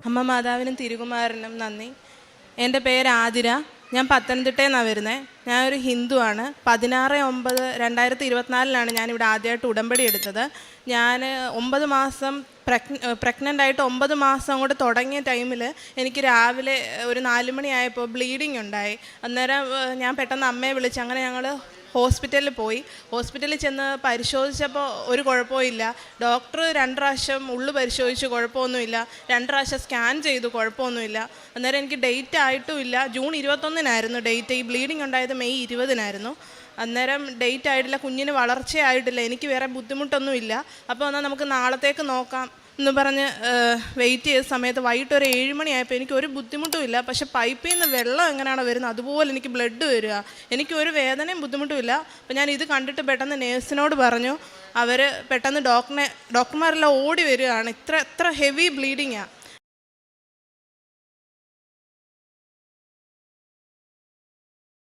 അമ്മ മാതാവിനും തിരുകുമാരനും നന്ദി. എൻ്റെ പേര് ആതിര. ഞാൻ പത്തനംതിട്ടയിൽ നിന്നാണ് വരുന്നത്. ഞാനൊരു ഹിന്ദുവാണ്. 16/9/2024 ഞാനിവിടെ ആദ്യമായിട്ട് ഉടമ്പടി എടുത്തത്. ഞാൻ 9 മാസം പ്രഗ്നൻ്റ് ആയിട്ട് 9 മാസം അങ്ങോട്ട് തുടങ്ങിയ ടൈമിൽ എനിക്ക് രാവിലെ ഒരു 4 മണിയായപ്പോൾ ബ്ലീഡിങ് ഉണ്ടായി. അന്നേരം ഞാൻ പെട്ടെന്ന് അമ്മയെ വിളിച്ച് അങ്ങനെ ഞങ്ങൾ ഹോസ്പിറ്റലിൽ പോയി. ഹോസ്പിറ്റലിൽ ചെന്ന് പരിശോധിച്ചപ്പോൾ ഒരു കുഴപ്പമില്ല. ഡോക്ടർ 2 പ്രാവശ്യം ഉള്ളു പരിശോധിച്ചു, കുഴപ്പമൊന്നുമില്ല. 2 പ്രാവശ്യം സ്കാൻ ചെയ്തു, കുഴപ്പമൊന്നുമില്ല. അന്നേരം എനിക്ക് ഡേറ്റ് ആയിട്ടുമില്ല. June 21 date. ഈ ബ്ലീഡിങ് ഉണ്ടായത് മെയ് 20 അന്നേരം ഡേറ്റ് ആയിട്ടില്ല, കുഞ്ഞിന് വളർച്ചയായിട്ടില്ല, എനിക്ക് വേറെ ബുദ്ധിമുട്ടൊന്നുമില്ല. അപ്പോൾ എന്നാൽ നമുക്ക് നാളത്തേക്ക് നോക്കാം എന്ന് പറഞ്ഞ് വെയിറ്റ് ചെയ്ത സമയത്ത് വൈകിട്ട് ഒരു 7 മണിയായപ്പോൾ എനിക്കൊരു ബുദ്ധിമുട്ടുമില്ല. പക്ഷെ പൈപ്പിൽ നിന്ന് വെള്ളം എങ്ങനെയാണോ വരുന്നത് അതുപോലെ എനിക്ക് ബ്ലഡ് വരിക. എനിക്കൊരു വേദനയും ബുദ്ധിമുട്ടുമില്ല. അപ്പോൾ ഞാൻ ഇത് കണ്ടിട്ട് പെട്ടെന്ന് നേഴ്സിനോട് പറഞ്ഞു. അവർ പെട്ടെന്ന് ഡോക്ടർമാരെല്ലാം ഓടി വരികയാണ്, ഇത്ര ഹെവി ബ്ലീഡിങ്ങാണ്.